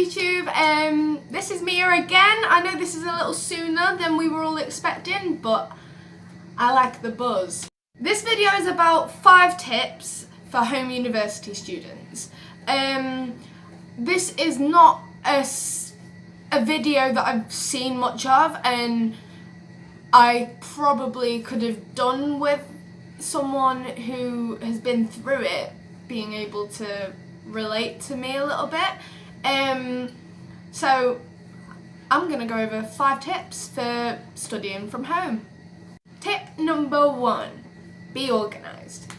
YouTube, this is Mia again. I know this is a little sooner than we were all expecting, but I like the buzz. This video is about 5 tips for home university students. This is not a video that I've seen much of, and I probably could have done with someone who has been through it being able to relate to me a little bit. So I'm going to go over 5 tips for studying from home. Tip number 1, be organised.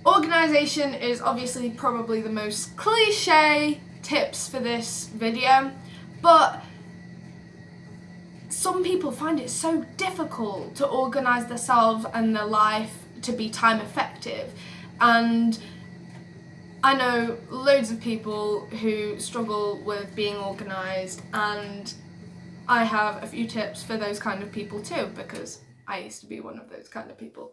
Organisation is obviously probably the most cliche tips for this video, but some people find it so difficult to organise themselves and their life to be time effective, and I know loads of people who struggle with being organised, and I have a few tips for those kind of people too, because I used to be one of those kind of people.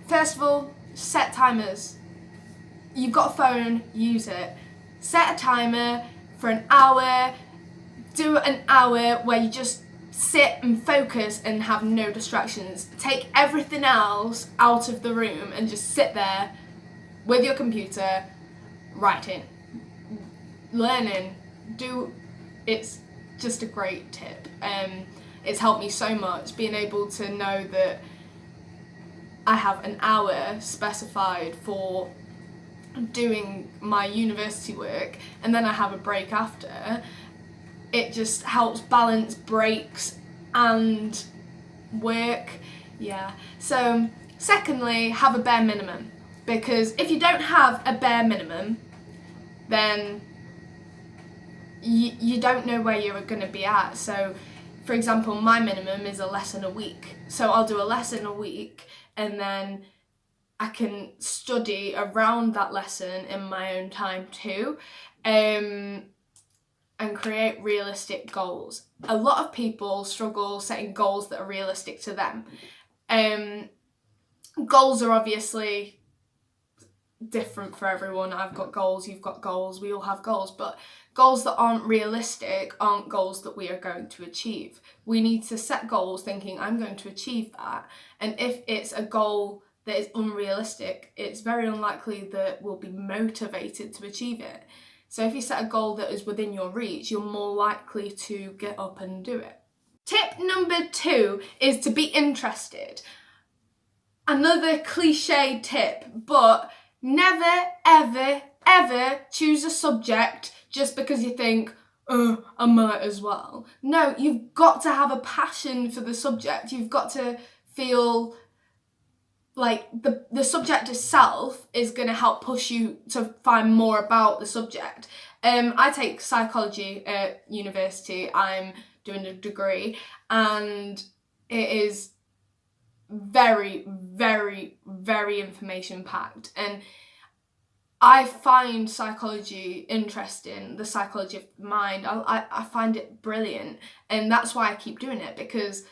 First of all, set timers. You've got a phone, use it. Set a timer for an hour, do an hour where you just sit and focus and have no distractions. Take everything else out of the room and just sit there with your computer, writing, learning. It's just a great tip. It's helped me so much, being able to know that I have an hour specified for doing my university work and then I have a break after. It just helps balance breaks and work. Yeah. So secondly, have a bare minimum, because if you don't have a bare minimum, then you don't know where you're going to be at. So for example, my minimum is a lesson a week, so I'll do a lesson a week and then I can study around that lesson in my own time too, and create realistic goals. A lot of people struggle setting goals that are realistic to them. Goals are obviously different for everyone. I've got goals, you've got goals, we all have goals, but goals that aren't realistic aren't goals that we are going to achieve. We need to set goals thinking, I'm going to achieve that, and if it's a goal that is unrealistic, it's very unlikely that we'll be motivated to achieve it. So if you set a goal that is within your reach, you're more likely to get up and do it. Tip number 2 is to be interested. Another cliche tip, but never, ever, ever choose a subject just because you think, oh, I might as well. No, you've got to have a passion for the subject. You've got to feel like the subject itself is going to help push you to find more about the subject. I take psychology at university. I'm doing a degree, and it is very, very, very information packed, and I find psychology interesting, the psychology of the mind. I find it brilliant, and that's why I keep doing it, because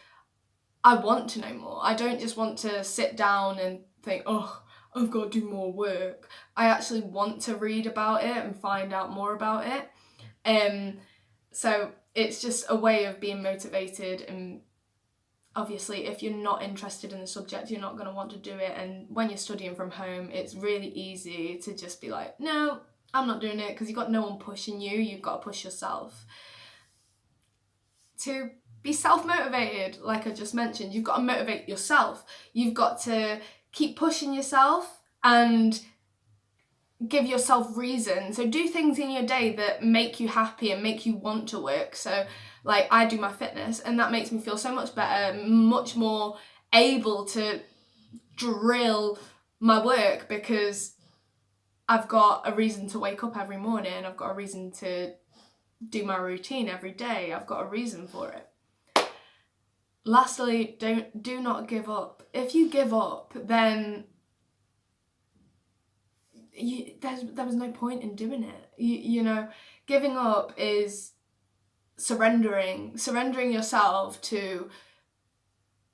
I want to know more. I don't just want to sit down and think, oh, I've got to do more work. I actually want to read about it and find out more about it. So it's just a way of being motivated, and obviously if you're not interested in the subject, you're not going to want to do it, and when you're studying from home, it's really easy to just be like, no, I'm not doing it, because you've got no one pushing you, you've got to push yourself. To be self-motivated, like I just mentioned, you've got to motivate yourself. You've got to keep pushing yourself and give yourself reason. So do things in your day that make you happy and make you want to work. So like I do my fitness, and that makes me feel so much better, much more able to drill my work, because I've got a reason to wake up every morning. I've got a reason to do my routine every day. I've got a reason for it. Lastly, do not give up. If you give up, then there was no point in doing it. You know, giving up is surrendering yourself to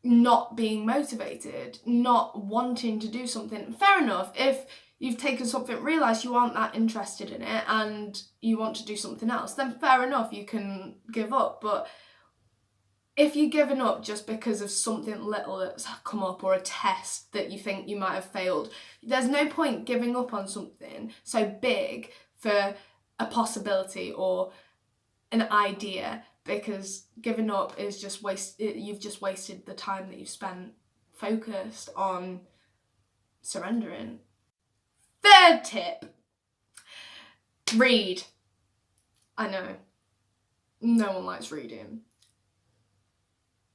not being motivated, not wanting to do something. Fair enough, if you've taken something, realised you aren't that interested in it and you want to do something else, then fair enough, you can give up. But if you're giving up just because of something little that's come up or a test that you think you might have failed, there's no point giving up on something so big for a possibility or an idea, because giving up is just you've just wasted the time that you've spent focused on surrendering. Third tip, read. I know, no one likes reading.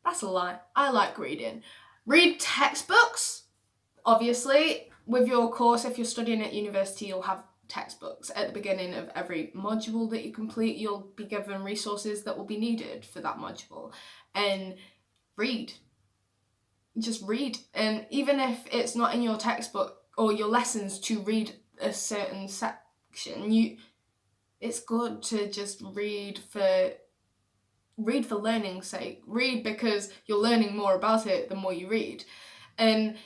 That's a lie. I like reading. Read textbooks. Obviously, with your course, if you're studying at university, you'll have textbooks. At the beginning of every module that you complete, you'll be given resources that will be needed for that module. And read. Just read. And even if it's not in your textbook or your lessons to read a certain section, it's good to just read for learning's sake. Read because you're learning more about it the more you read. And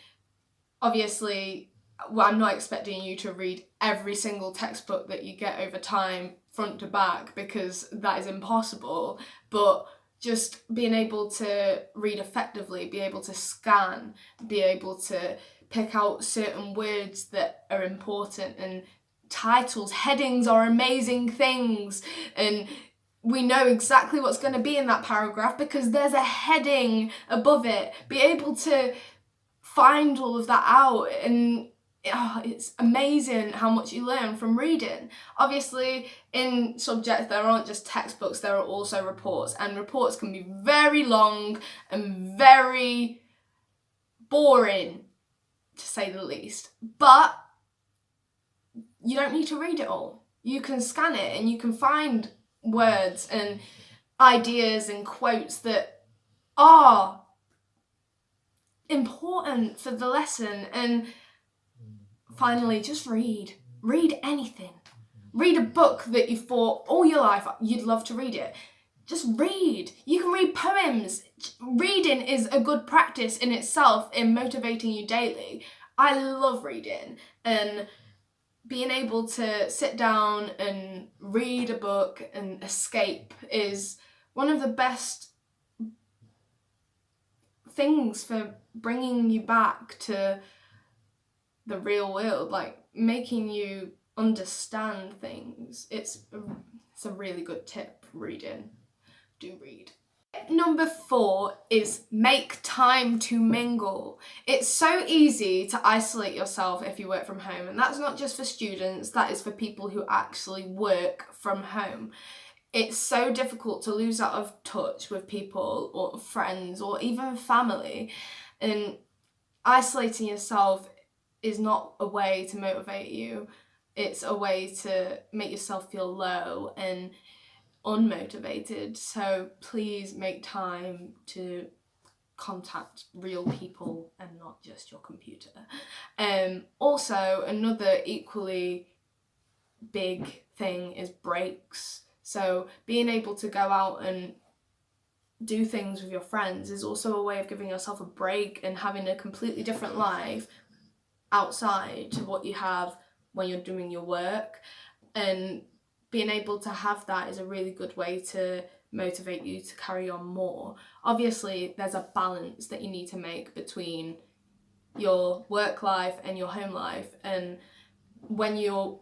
obviously, I'm not expecting you to read every single textbook that you get over time front to back, because that is impossible. But just being able to read effectively, be able to scan, be able to pick out certain words that are important, and titles, headings are amazing things, and we know exactly what's going to be in that paragraph because there's a heading above it. Be able to find all of that out, and it's amazing how much you learn from reading. Obviously, in subjects, there aren't just textbooks, there are also reports, and reports can be very long and very boring, to say the least. But you don't need to read it all. You can scan it and you can find words and ideas and quotes that are important for the lesson. And finally, just read. Read anything. Read a book that you thought all your life you'd love to read it. Just read. You can read poems. Reading is a good practice in itself in motivating you daily. I love reading, and being able to sit down and read a book and escape is one of the best things for bringing you back to the real world, like making you understand things. It's a really good tip, reading. Do read. Number 4 is make time to mingle. It's so easy to isolate yourself if you work from home, and that's not just for students, that is for people who actually work from home. It's so difficult to lose out of touch with people or friends or even family, and isolating yourself is not a way to motivate you. It's a way to make yourself feel low and unmotivated. So please make time to contact real people and not just your computer. Also, another equally big thing is breaks. So being able to go out and do things with your friends is also a way of giving yourself a break and having a completely different life outside to what you have when you're doing your work. And being able to have that is a really good way to motivate you to carry on more. Obviously, there's a balance that you need to make between your work life and your home life, and when your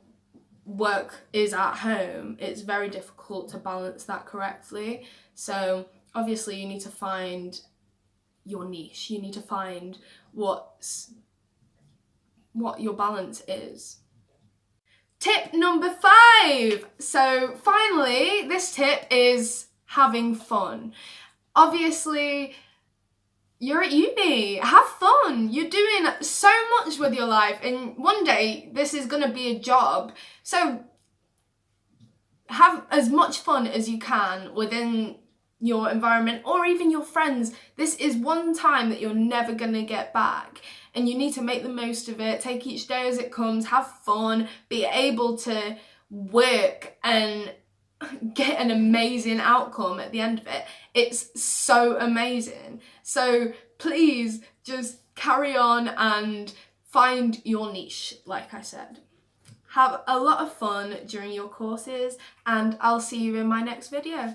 work is at home, it's very difficult to balance that correctly. So obviously you need to find your niche. You need to find what your balance is. Tip number 5. So finally, this tip is having fun. Obviously, you're at uni, have fun. You're doing so much with your life, and one day this is going to be a job. So have as much fun as you can within your environment or even your friends. This is one time that you're never going to get back, and you need to make the most of it. Take each day as it comes, have fun, be able to work and get an amazing outcome at the end of it. It's so amazing. So please just carry on and find your niche, like I said. Have a lot of fun during your courses, and I'll see you in my next video.